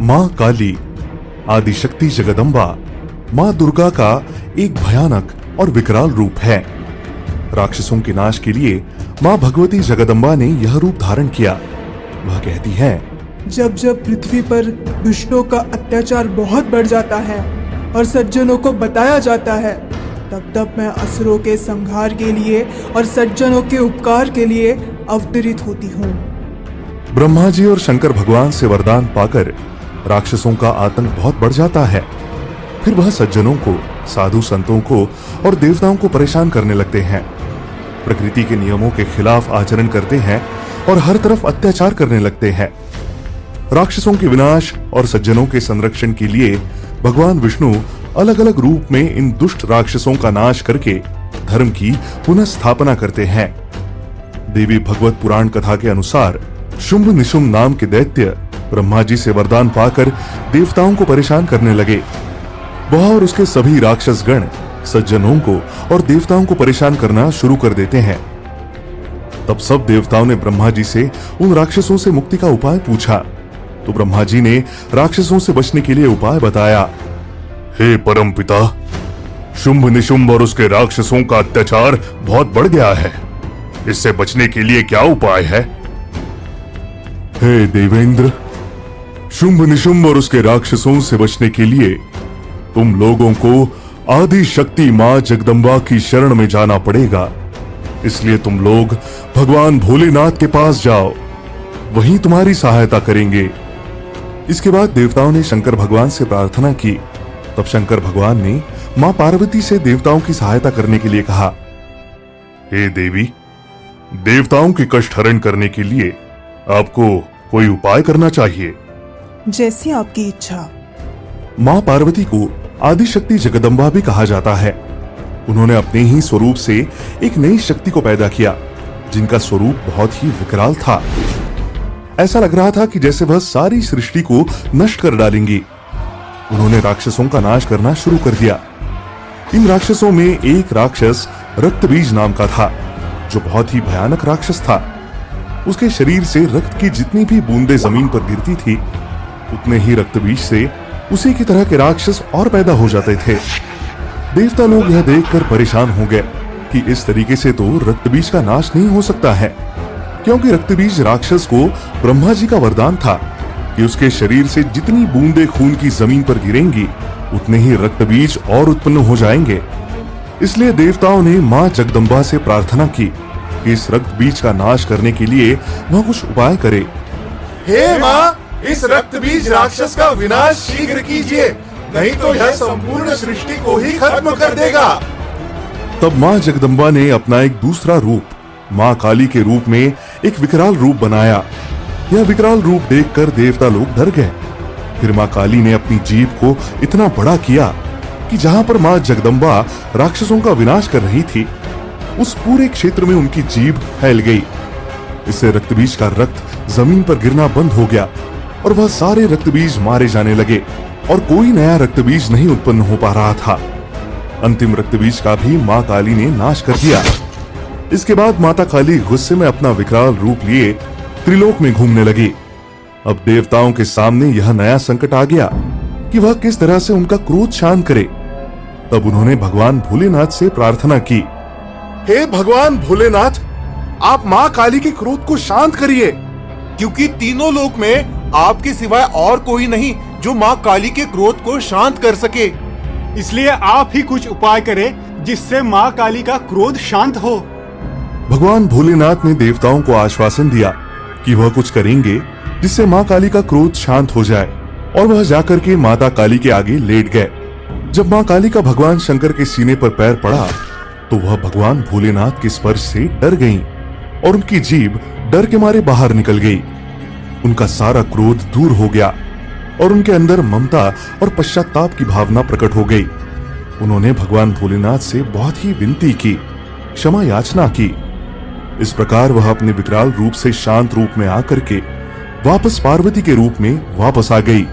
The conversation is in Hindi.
मां काली, आदिशक्ति जगदम्बा, मां दुर्गा का एक भयानक और विकराल रूप है। राक्षसों के नाश के लिए मां भगवती जगदम्बा ने यह रूप धारण किया। वह कहती है, जब जब पृथ्वी पर दुष्टों का अत्याचार बहुत बढ़ जाता है और सज्जनों को बताया जाता है, तब तब मैं असुरों के संहार के लिए और सज्जनों के उपकार के लिए अवतरित होती हूँ। ब्रह्मा जी और शंकर भगवान से वरदान पाकर राक्षसों का आतंक बहुत बढ़ जाता है। फिर वह सज्जनों को, साधु संतों को और देवताओं को परेशान करने लगते हैं। प्रकृति के नियमों के खिलाफ आचरण करते हैं और हर तरफ अत्याचार करने लगते हैं। राक्षसों के विनाश और सज्जनों के संरक्षण के लिए भगवान विष्णु अलग अलग रूप में इन दुष्ट राक्षसों का नाश करके धर्म की पुनः स्थापना करते हैं। देवी भगवत पुराण कथा के अनुसार शुंभ निशुंभ नाम के दैत्य ब्रह्मा जी से वरदान पाकर देवताओं को परेशान करने लगे। वह और उसके सभी राक्षस गण सज्जनों को और देवताओं को परेशान करना शुरू कर देते हैं। तब सब देवताओं ने ब्रह्मा जी से उन राक्षसों से मुक्ति का उपाय पूछा, तो ब्रह्मा जी ने राक्षसों से बचने के लिए उपाय बताया। हे परम पिता, शुंभ निशुंभ और उसके राक्षसों का अत्याचार बहुत बढ़ गया है। इससे बचने के लिए क्या उपाय है? हे देवेंद्र, शुंभ निशुंभ और उसके राक्षसों से बचने के लिए तुम लोगों को आदि शक्ति मां जगदम्बा की शरण में जाना पड़ेगा। इसलिए तुम लोग भगवान भोलेनाथ के पास जाओ, वहीं तुम्हारी सहायता करेंगे। इसके बाद देवताओं ने शंकर भगवान से प्रार्थना की। तब शंकर भगवान ने मां पार्वती से देवताओं की सहायता करने के लिए कहा, हे देवी, देवताओं के कष्ट हरण करने के लिए आपको कोई उपाय करना चाहिए। जैसी आपकी इच्छा। मां पार्वती को आदिशक्ति जगदम्बा भी कहा जाता है। उन्होंने अपने ही स्वरूप से एक नई शक्ति को पैदा किया, जिनका स्वरूप बहुत ही विकराल था। ऐसा लग रहा था कि जैसे वह सारी सृष्टि को नष्ट कर डालेंगी। उन्होंने राक्षसों का नाश करना शुरू कर दिया। इन राक्षसों में एक राक्षस रक्तबीज नाम का था, जो बहुत ही भयानक राक्षस था। उसके शरीर से रक्त की जितनी भी बूंदें जमीन पर गिरती थी, उतने ही रक्तबीज से उसी की तरह के राक्षस और पैदा हो जाते थे। देवता लोग यह देखकर परेशान हो गए कि इस तरीके से तो रक्तबीज का नाश नहीं हो सकता है, क्योंकि रक्तबीज राक्षस को ब्रह्मा जी का वरदान था कि उसके शरीर से जितनी बूंदें खून की जमीन पर गिरेंगी, उतने ही रक्तबीज और उत्पन्न हो जाएंगे। इसलिए देवताओं ने मां जगदम्बा से प्रार्थना की कि इस रक्तबीज का नाश करने के लिए वह कुछ उपाय करे। हे मां, इस रक्तबीज राक्षस का विनाश शीघ्र कीजिए, नहीं तो यह संपूर्ण सृष्टि को ही खत्म कर देगा। तब मां जगदम्बा ने अपना एक दूसरा रूप मां काली के रूप में एक विकराल रूप बनाया। यह विकराल रूप देखकर देवता लोग डर गए। फिर मां काली ने अपनी जीभ को इतना बड़ा किया कि जहां पर मां जगदम्बा राक्षसों का विनाश कर रही थी, उस पूरे क्षेत्र में उनकी जीभ फैल गई। इससे रक्तबीज का रक्त जमीन पर गिरना बंद हो गया और वह सारे रक्तबीज मारे जाने लगे और कोई नया रक्तबीज नहीं उत्पन्न हो पा रहा था। अंतिम रक्तबीज का भी मां काली ने नाश कर दिया। इसके बाद माता काली गुस्से में अपना विकराल रूप लिए त्रिलोक में घूमने लगी। अब देवताओं के सामने यह नया संकट आ गया कि वह किस तरह से उनका क्रोध शांत करे। तब उन्होंने भगवान भोलेनाथ से प्रार्थना की, हे भगवान भोलेनाथ, आप मां काली के क्रोध को शांत करिए, क्योंकि तीनों लोक में आपके सिवाय और कोई नहीं जो मां काली के क्रोध को शांत कर सके। इसलिए आप ही कुछ उपाय करें जिससे मां काली का क्रोध शांत हो। भगवान भोलेनाथ ने देवताओं को आश्वासन दिया कि वह कुछ करेंगे जिससे मां काली का क्रोध शांत हो जाए, और वह जाकर के माता काली के आगे लेट गए। जब मां काली का भगवान शंकर के सीने पर पैर पड़ा, तो वह भगवान भोलेनाथ के स्पर्श से डर गईं और उनकी जीभ डर के मारे बाहर निकल गई। उनका सारा क्रोध दूर हो गया और उनके अंदर ममता और पश्चाताप की भावना प्रकट हो गई। उन्होंने भगवान भोलेनाथ से बहुत ही विनती की, क्षमा याचना की। इस प्रकार वह अपने विकराल रूप से शांत रूप में आकर के वापस पार्वती के रूप में वापस आ गई।